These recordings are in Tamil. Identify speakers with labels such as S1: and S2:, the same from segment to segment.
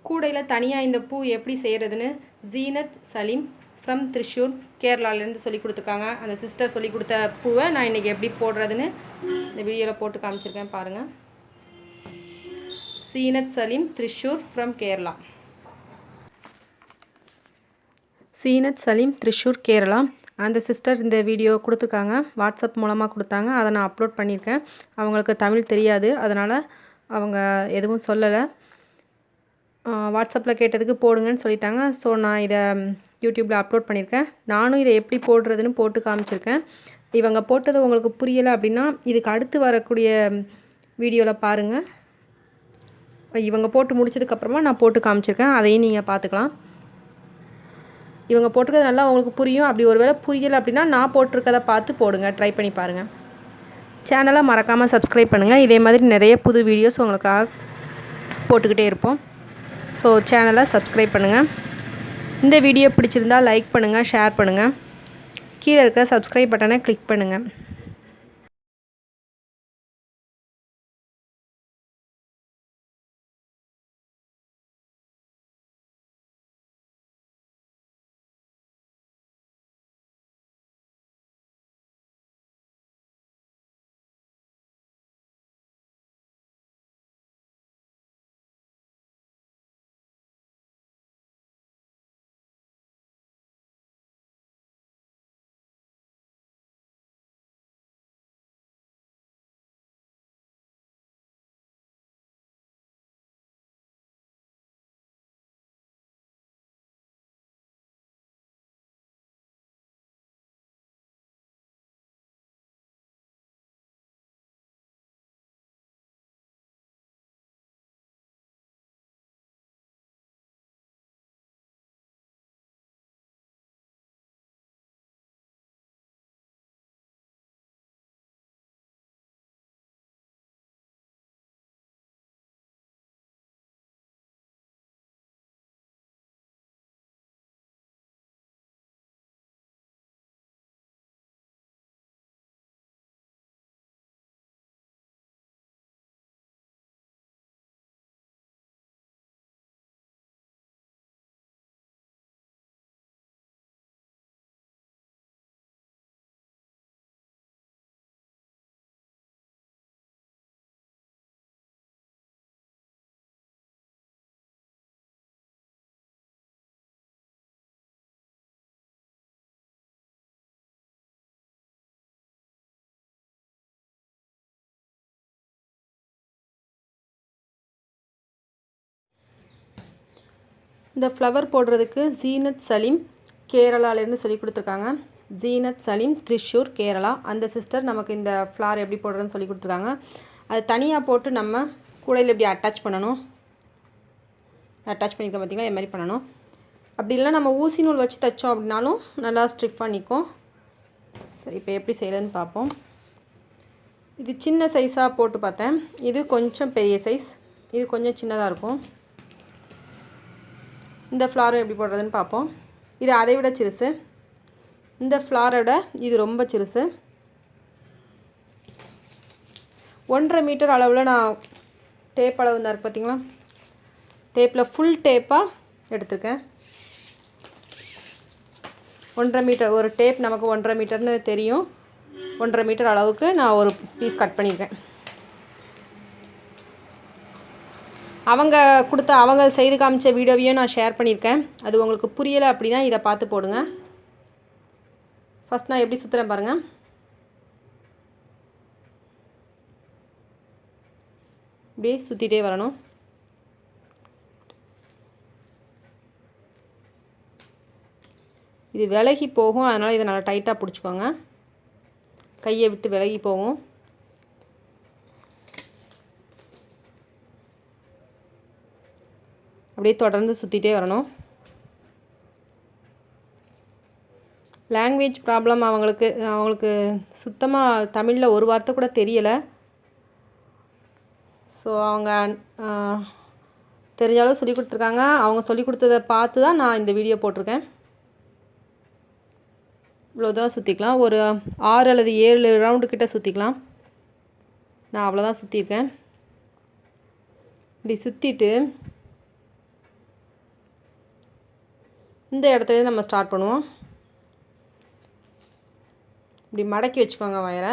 S1: கூடையில் தனியாக இந்த பூ எப்படி செய்கிறதுன்னு ஜீனத் சலீம் ஃப்ரம் திரிஷூர் கேரளாலேருந்து சொல்லி கொடுத்துருக்காங்க. அந்த சிஸ்டர் சொல்லி கொடுத்த பூவை நான் இன்றைக்கி எப்படி போடுறதுன்னு இந்த வீடியோவில் போட்டு காமிச்சிருக்கேன் பாருங்கள். ஜீனத் சலீம் திரிஷூர் ஃப்ரம் கேரளா. ஜீனத் சலீம் திரிஷூர் கேரளா. அந்த சிஸ்டர் இந்த வீடியோ கொடுத்துருக்காங்க, வாட்ஸ்அப் மூலமாக கொடுத்தாங்க. அதை நான் அப்லோட் பண்ணியிருக்கேன். அவங்களுக்கு தமிழ் தெரியாது, அதனால் அவங்க எதுவும் சொல்லலை. வாட்ஸ்அப்பில் கேட்டதுக்கு போடுங்கன்னு சொல்லிட்டாங்க. ஸோ நான் இதை யூடியூப்பில் அப்லோட் பண்ணியிருக்கேன். நானும் இதை எப்படி போடுறதுன்னு போட்டு காமிச்சிருக்கேன். இவங்க போட்டது உங்களுக்கு புரியலை அப்படின்னா இதுக்கு அடுத்து வரக்கூடிய வீடியோவில் பாருங்கள். இவங்க போட்டு முடிச்சதுக்கப்புறமா நான் போட்டு காமிச்சிருக்கேன், அதையும் நீங்கள் பார்த்துக்கலாம். இவங்க போட்டிருக்கிறது நல்லா உங்களுக்கு புரியும். அப்படி ஒரு வேளை புரியலை அப்படின்னா நான் போட்டிருக்கதை பார்த்து போடுங்க, ட்ரை பண்ணி பாருங்கள். சேனலை மறக்காமல் சப்ஸ்கிரைப் பண்ணுங்கள். இதே மாதிரி நிறைய புது வீடியோஸ் உங்களுக்காக போட்டுக்கிட்டே இருப்போம். ஸோ சேனலை சப்ஸ்கிரைப் பண்ணுங்கள். இந்த வீடியோ பிடிச்சிருந்தால் லைக் பண்ணுங்கள், ஷேர் பண்ணுங்கள். கீழே இருக்கிற சப்ஸ்கிரைப் பட்டனை கிளிக் பண்ணுங்கள். இந்த ஃப்ளவர் போடுறதுக்கு ஜீனத் சலீம் கேரளாலேருந்து சொல்லி கொடுத்துருக்காங்க. ஜீனத் சலீம் திரிஷூர் கேரளா. அந்த சிஸ்டர் நமக்கு இந்த ஃப்ளார் எப்படி போடுறதுன்னு சொல்லி கொடுத்துருக்காங்க. அது தனியாக போட்டு நம்ம கூடையில் எப்படி அட்டாச் பண்ணணும், அட்டாச் பண்ணிக்க பார்த்திங்களா, இது மாதிரி பண்ணணும். அப்படி இல்லைனா நம்ம ஊசி நூல் வச்சு தைச்சோம் அப்படின்னாலும் நல்லா ஸ்டிஃபாக நிற்கும். சரி, இப்போ எப்படி செய்கிறதுன்னு பார்ப்போம். இது சின்ன சைஸாக போட்டு பார்த்தேன், இது கொஞ்சம் பெரிய சைஸ், இது கொஞ்சம் சின்னதாக இருக்கும். இந்த ஃப்ளாரும் எப்படி போடுறதுன்னு பார்ப்போம். இது அதை விட சிறுசு, இந்த ஃப்ளாரை விட இது ரொம்ப சிறுசு. 1.5 மீட்டர் அளவில் நான் டேப் அளவு இருந்தார் பார்த்திங்களா, டேப்பில் ஃபுல் டேப்பாக எடுத்துருக்கேன். 1.5 மீட்டர் ஒரு டேப் நமக்கு 1.5 மீட்டர்னு தெரியும். 1.5 மீட்டர் அளவுக்கு நான் ஒரு பீஸ் கட் பண்ணியிருக்கேன். அவங்க செய்து காமிச்ச வீடியோவையும் நான் ஷேர் பண்ணியிருக்கேன். அது உங்களுக்கு புரியலை அப்படின்னா இதை பார்த்து போடுங்க. ஃபஸ்ட் நான் எப்படி சுற்றுறேன் பாருங்கள். இப்படியே சுற்றிட்டே வரணும். இது விலகி போகும், அதனால் இதை நல்லா டைட்டாக பிடிச்சிக்கோங்க. கையை விட்டு விலகி போகும். அப்படியே தொடர்ந்து சுற்றிட்டே வரணும். லாங்குவேஜ் ப்ராப்ளம் அவங்களுக்கு சுத்தமாக தமிழில் ஒரு வார்த்தை கூட தெரியலை. ஸோ அவங்க தெரிஞ்ச அளவு சொல்லி கொடுத்துருக்காங்க. அவங்க சொல்லி கொடுத்ததை பார்த்து தான் நான் இந்த வீடியோ போட்டிருக்கேன். இவ்வளோதான் சுற்றிக்கலாம். ஒரு 6 அல்லது 7 ரவுண்டு கிட்ட சுற்றிக்கலாம். நான் அவ்வளோதான் சுற்றிருக்கேன். இப்படி சுற்றிட்டு இந்த இடத்துல நம்ம ஸ்டார்ட் பண்ணுவோம். இப்படி மடக்கி வச்சுக்கோங்க வயரை.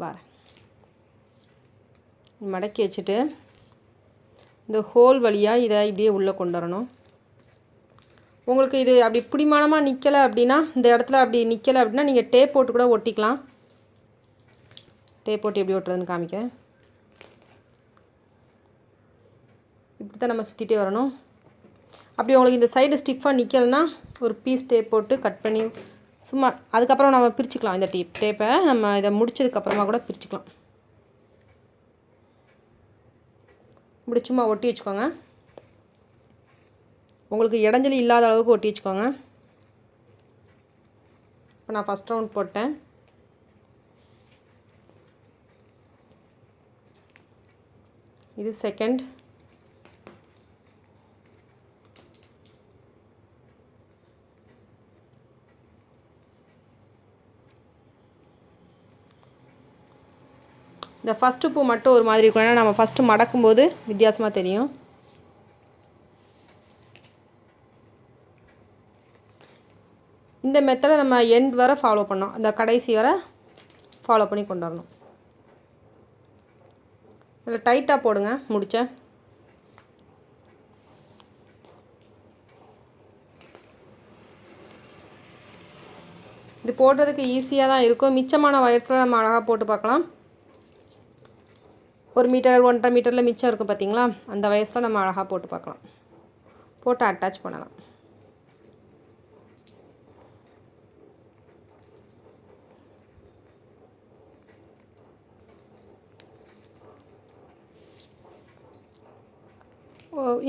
S1: வரேன் மடக்கி வச்சுட்டு இந்த ஹோல் வழியாக இதை இப்படியே உள்ளே கொண்டு வரணும். உங்களுக்கு இது அப்படி பிடிமானமாக நிற்கலை அப்படின்னா, இந்த இடத்துல அப்படி நிற்கலை அப்படின்னா நீங்கள் டேப் போட்டு கூட ஒட்டிக்கலாம். டேப் போட்டு எப்படி ஒட்டுறதுன்னு காமிக்கிறேன். இப்படி தான் நம்ம சுற்றிட்டே வரணும். அப்படி உங்களுக்கு இந்த சைடு ஸ்டிஃபாக நிற்கலைன்னா ஒரு பீஸ் டேப் போட்டு கட் பண்ணி சும்மா அதுக்கப்புறம் நம்ம பிரிச்சுக்கலாம். இந்த டேப்பை நம்ம இதை முடிச்சதுக்கப்புறமா கூட பிரிச்சுக்கலாம். இப்படி சும்மா ஒட்டி வச்சுக்கோங்க. உங்களுக்கு இடைஞ்சலி இல்லாத அளவுக்கு ஒட்டி வச்சுக்கோங்க. இப்போ நான் ஃபஸ்ட் ரவுண்ட் போட்டேன். இது செகண்ட். இந்த ஃபஸ்ட்டு பூ மட்டும் ஒரு மாதிரி இருக்கும். ஏன்னா நம்ம ஃபஸ்ட்டு மடக்கும்போது வித்தியாசமாக தெரியும். இந்த மெத்தடை நம்ம எண்ட் வரை ஃபாலோ பண்ணோம். அந்த கடைசி வரை ஃபாலோ பண்ணி கொண்டு வரணும். இதில் டைட்டாக போடுங்க முடிச்ச. இது போடுறதுக்கு ஈஸியாக தான் இருக்கும். மிச்சமான வயர்ஸில் நம்ம அழகாக போட்டு பார்க்கலாம். 1 மீட்டர் 1.5 மீட்டரில் மிச்சம் இருக்கும் பார்த்திங்களா, அந்த வயசில் நம்ம அழகாக போட்டு பார்க்கலாம். போட்டு அட்டாச் பண்ணலாம்.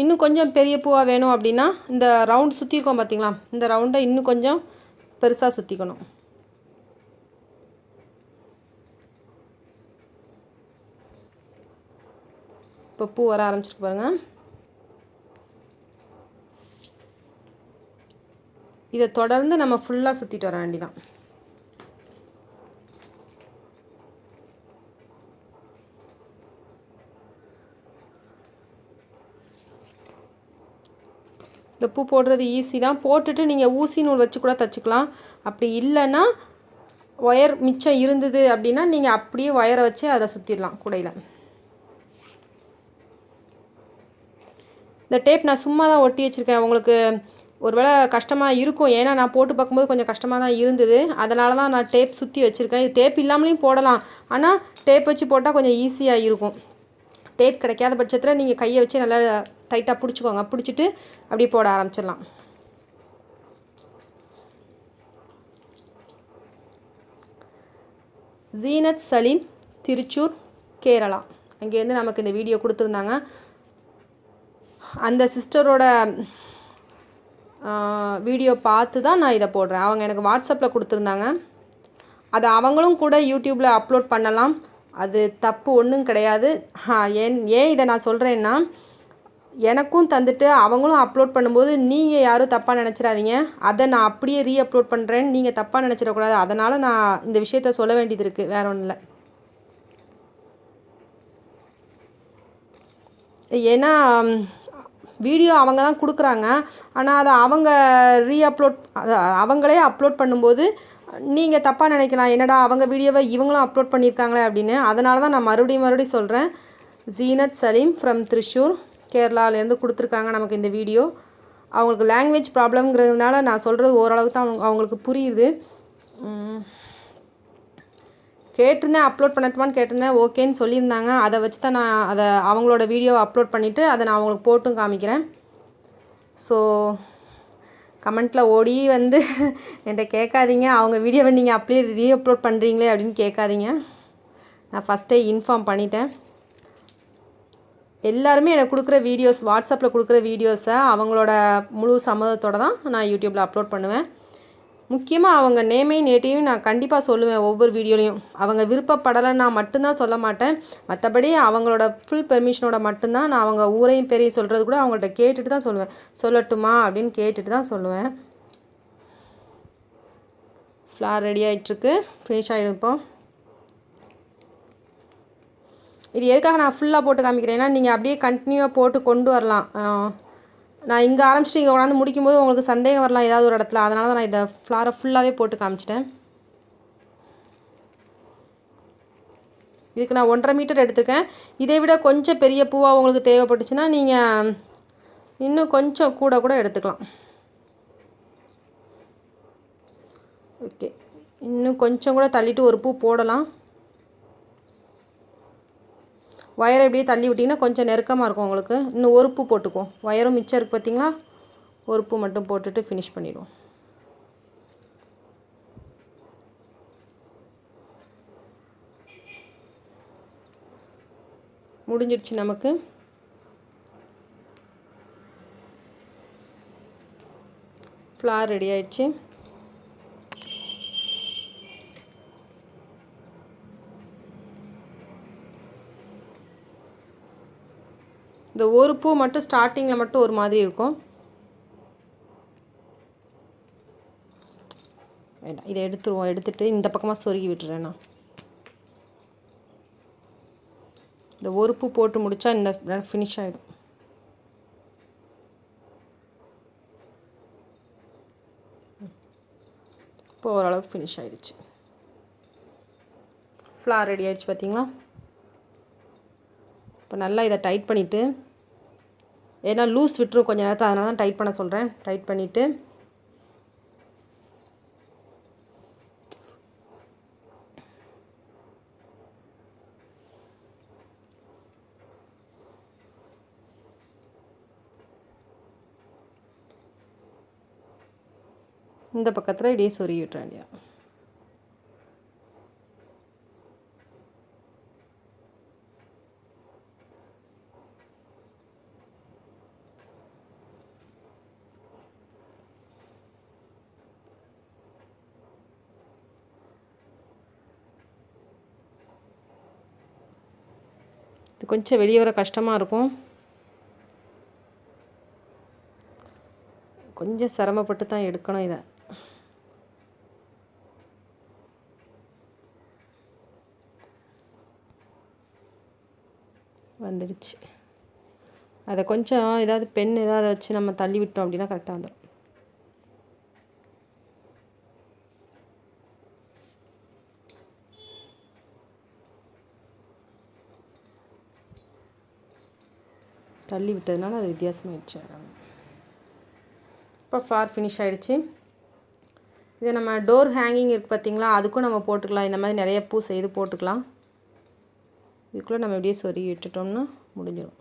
S1: இன்னும் கொஞ்சம் பெரிய பூவாக வேணும் அப்படின்னா இந்த ரவுண்ட் சுற்றிக்கும் பார்த்திங்களா, இந்த ரவுண்டை இன்னும் கொஞ்சம் பெருசாக சுற்றிக்கணும். இப்போ பூ வர ஆரம்பிச்சிருக்கு பாருங்கள். இதை தொடர்ந்து நம்ம ஃபுல்லாக சுற்றிட்டு வர வேண்டியதான். இந்த பூ போடுறது ஈஸி தான். போட்டுட்டு நீங்கள் ஊசி நூல் வச்சு கூட தைச்சிக்கலாம். அப்படி இல்லைன்னா ஒயர் மிச்சம் இருந்தது அப்படின்னா நீங்கள் அப்படியே ஒயரை வச்சு அதை சுற்றிடலாம் கூடையில். இந்த டேப் நான் சும்மா தான் ஒட்டி வச்சுருக்கேன். உங்களுக்கு ஒரு வேளை கஷ்டமாக இருக்கும், ஏன்னா நான் போட்டு பார்க்கும்போது கொஞ்சம் கஷ்டமாக தான் இருந்தது. அதனால தான் நான் டேப் சுற்றி வச்சுருக்கேன். இது டேப் இல்லாமலேயும் போடலாம், ஆனால் டேப் வச்சு போட்டால் கொஞ்சம் ஈஸியாக இருக்கும். டேப் கிடைக்காத பட்சத்தில் நீங்கள் கையை வச்சு நல்லா டைட்டாக பிடிச்சிக்கோங்க. பிடிச்சிட்டு அப்படியே போட ஆரம்பிச்சிடலாம். ஜீனத் சலீம், திருச்சூர், கேரளா, அங்கேருந்து நமக்கு இந்த வீடியோ கொடுத்துருந்தாங்க. அந்த சிஸ்டரோட வீடியோ பார்த்து தான் நான் இதை போடுறேன். அவங்க எனக்கு வாட்ஸ்அப்பில் கொடுத்துருந்தாங்க. அதை அவங்களும் கூட யூடியூப்பில் அப்லோட் பண்ணலாம். அது தப்பு ஒன்றும் கிடையாது. ஏன் இதை நான் சொல்கிறேன்னா, எனக்கும் தந்துட்டு அவங்களும் அப்லோட் பண்ணும்போது நீங்கள் யாரும் தப்பாக நினச்சிடாதீங்க. அதை நான் அப்படியே அப்லோட் பண்ணுறேன்னு நீங்கள் தப்பாக நினச்சிடக்கூடாது. அதனால் நான் இந்த விஷயத்த சொல்ல வேண்டியது இருக்குது, வேறு ஒன்றும் இல்லை. ஏன்னா வீடியோ அவங்க தான் கொடுக்குறாங்க, ஆனால் அதை அவங்க அவங்களே அப்லோட் பண்ணும்போது நீங்கள் தப்பாக நினைக்கலாம், என்னடா அவங்க வீடியோவை இவங்களும் அப்லோட் பண்ணியிருக்காங்களே அப்படின்னு. அதனால தான் நான் மறுபடியும் சொல்கிறேன். ஜீனத் சலீம் ஃப்ரம் திருச்சூர், கேரளாவிலேருந்து கொடுத்துருக்காங்க நமக்கு இந்த வீடியோ. அவங்களுக்கு லாங்குவேஜ் ப்ராப்ளம்ங்கிறதுனால நான் சொல்கிறது ஓரளவுக்கு தான் அவங்களுக்கு புரியுது. கேட்டிருந்தேன், அப்லோட் பண்ணட்டுமான்னு கேட்டிருந்தேன். ஓகேன்னு சொல்லியிருந்தாங்க. அதை வச்சு தான் நான் அதை அவங்களோட வீடியோவை அப்லோட் பண்ணிவிட்டு அதை நான் அவங்களுக்கு போட்டும் காமிக்கிறேன். ஸோ கமெண்ட்டில் ஓடி வந்து என்கிட்ட கேட்காதீங்க, அவங்க வீடியோவை நீங்கள் அப்படியே அப்லோட் பண்ணுறீங்களே அப்படின்னு கேட்காதீங்க. நான் ஃபஸ்ட்டே இன்ஃபார்ம் பண்ணிட்டேன். எல்லாருமே எனக்கு கொடுக்குற வீடியோஸ், வாட்ஸ்அப்பில் கொடுக்குற வீடியோஸை அவங்களோட முழு சம்மதத்தோடு தான் நான் யூடியூப்பில் அப்லோட் பண்ணுவேன். முக்கியமாக அவங்க நேமையும் நேட்டையும் நான் கண்டிப்பாக சொல்லுவேன் ஒவ்வொரு வீடியோலையும். அவங்க விருப்பப்படலை நான் மட்டும்தான் சொல்ல மாட்டேன். மற்றபடி அவங்களோட ஃபுல் பெர்மிஷனோட மட்டும்தான் நான் அவங்க ஊரையும் பேரையும் சொல்கிறது கூட அவங்கள்ட்ட கேட்டுட்டு தான் சொல்லுவேன். சொல்லட்டுமா அப்படின்னு கேட்டுட்டு தான் சொல்லுவேன். ஃப்ளார் ரெடி ஆகிட்டுருக்கு, ஃபினிஷ் ஆகிடும். இப்போ இது எதுக்காக நான் ஃபுல்லாக போட்டு காமிக்கிறேன்னா நீங்கள் அப்படியே கண்டினியூவாக போட்டு கொண்டு வரலாம். நான் இங்கே ஆரம்பிச்சிட்டு இங்கே கொண்டாந்து முடிக்கும்போது உங்களுக்கு சந்தேகம் வரலாம் ஏதாவது ஒரு இடத்துல. அதனால தான் நான் இதை ஃப்ளாரை ஃபுல்லாகவே போட்டு காமிச்சிட்டேன். இதுக்கு நான் 1.5 மீட்டர் எடுத்துருக்கேன். இதை விட கொஞ்சம் பெரிய பூவாக உங்களுக்கு தேவைப்பட்டுச்சுன்னா நீங்கள் இன்னும் கொஞ்சம் கூட எடுத்துக்கலாம். ஓகே, இன்னும் கொஞ்சம் கூட தள்ளிட்டு ஒரு பூ போடலாம். ஒயரை இப்படியே தள்ளி விட்டிங்கன்னா கொஞ்சம் நெருக்கமாக இருக்கும் உங்களுக்கு. இன்னும் ஒரு பூ போட்டுக்குவோம். ஒயரும் மிச்சம் இருக்குது பார்த்திங்களா, ஒரு பூ மட்டும் போட்டுட்டு ஃபினிஷ் பண்ணிடுவோம். முடிஞ்சிடுச்சு. நமக்கு ஃப்ளார் ரெடி ஆயிடுச்சு. இந்த ஒரு பூ மட்டும் ஸ்டார்டிங்கில் மட்டும் ஒரு மாதிரி இருக்கும். வேண்டாம், இதை எடுத்துருவோம். எடுத்துகிட்டு இந்த பக்கமாக சொருகி விட்டுறேன். நான் இந்த ஒரு பூ போட்டு முடித்தா இந்த ஃபினிஷ் ஆகிடும். இப்போ ஓரளவுக்கு ஃபினிஷ் ஆகிடுச்சு. ஃப்ளார் ரெடி ஆகிடுச்சு பார்த்திங்களா. இப்போ நல்லா இதை டைட் பண்ணிவிட்டு, ஏன்னா லூஸ் விட்டுரும் கொஞ்சம் நேரத்தில், அதனால தான் டைட் பண்ண சொல்கிறேன். டைட் பண்ணிவிட்டு இந்த பக்கத்தில் இப்படியே சொருகி விட்டுற வேண்டியா. இது கொஞ்சம் வெளியே வர கஷ்டமாக இருக்கும். கொஞ்சம் சிரமப்பட்டு தான் எடுக்கணும். இதை வந்துடுச்சு. அதை கொஞ்சம் ஏதாவது பென் ஏதாவது வச்சு நம்ம தள்ளி விட்டோம் அப்படின்னா கரெக்டாக வந்துடும். தள்ளி விட்டதுனால அது வித்தியாசமாகிடுச்சு. இப்போ ஃப்ளார் ஃபினிஷ் ஆகிடுச்சு. இதை நம்ம டோர் ஹேங்கிங் இருக்குது பார்த்திங்களா, அதுக்கும் நம்ம போட்டுக்கலாம். இந்த மாதிரி நிறைய பூ செய்து போட்டுக்கலாம். இதுக்குள்ளே நம்ம இப்படியே சொருகி விட்டுட்டோம்னா முடிஞ்சிடும்.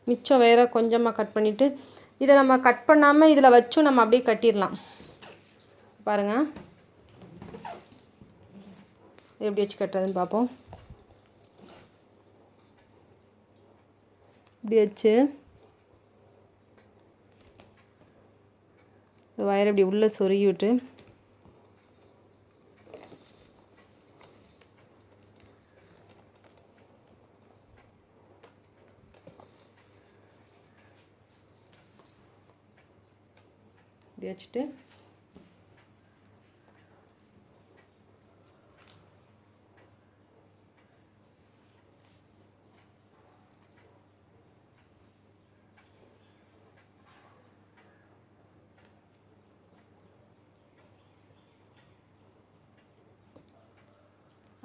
S1: மிச்சம் வேறு கொஞ்சமாக கட் பண்ணிவிட்டு, இதை நம்ம கட் பண்ணாமல் இதில் வச்சும் நம்ம அப்படியே கட்டிடலாம். பாருங்கள் எப்படி வச்சு கட்டுறதுன்னு பார்ப்போம். இப்படி வச்சு இந்த வயரை இப்படி உள்ளே சொருகி விட்டு இப்படி வச்சுட்டு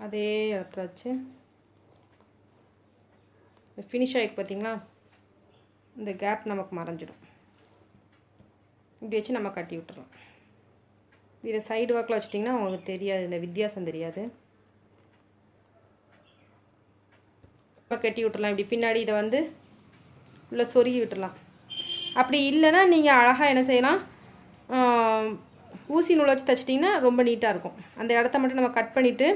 S1: அதே இடத்துல வச்சு ஃபினிஷ் ஆகிக்கு பார்த்திங்களா, இந்த கேப் நமக்கு மறைஞ்சிடும். இப்படி வச்சு நம்ம கட்டி விட்டுறலாம். இதை சைடு வாக்கில் வச்சிட்டிங்கன்னா உங்களுக்கு தெரியாது, இந்த வித்தியாசம் தெரியாது. கட்டி விட்டுறலாம். இப்படி பின்னாடி இதை வந்து உள்ள சொருகி விட்டுடலாம். அப்படி இல்லைன்னா நீங்கள் அழகாக என்ன செய்யலாம், ஊசி நூலை வச்சு தைச்சிட்டிங்கன்னா ரொம்ப நீட்டாக இருக்கும். அந்த இடத்த மட்டும் நம்ம கட் பண்ணிவிட்டு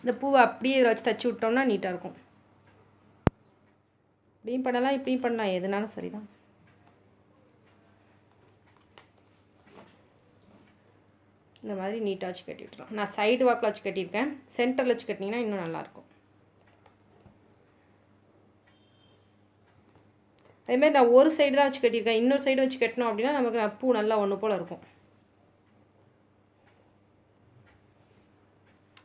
S1: இந்த பூவை அப்படியே இதில் வச்சு தைச்சி விட்டோம்னா நீட்டாக இருக்கும். இப்படியும் பண்ணலாம், இப்படியும் பண்ணலாம், எதுனாலும் சரி தான். இந்த மாதிரி நீட்டாக வச்சு கட்டி விட்டுறோம். நான் சைடு வாக்கில் வச்சு கட்டியிருக்கேன். சென்டரில் வச்சு கட்டினீங்கன்னா இன்னும் நல்லாயிருக்கும். அதேமாதிரி நான் ஒரு சைடு தான் வச்சு கட்டியிருக்கேன். இன்னொரு சைடு வச்சு கட்டினோம் அப்படின்னா நமக்கு பூ நல்லா ஒன்று போல் இருக்கும்.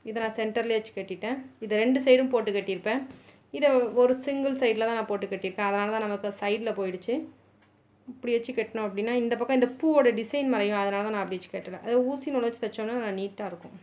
S1: இதை நான் சென்டர்லேயே வச்சு கட்டிட்டேன். இதை 2 சைடும் போட்டு கட்டியிருப்பேன். இதை ஒரு சிங்கிள் சைடில் தான் நான் போட்டு கட்டியிருக்கேன். அதனால தான் நமக்கு சைடில் போயிடுச்சு. இப்படி வச்சு கட்டினோம் அப்படின்னா இந்த பக்கம் இந்த பூவோட டிசைன் மறையும். அதனால தான் நான் அப்படி வச்சு கட்டலை. அதை ஊசி நூல் வச்சு தைச்சோன்னா நீட்டாக இருக்கும்.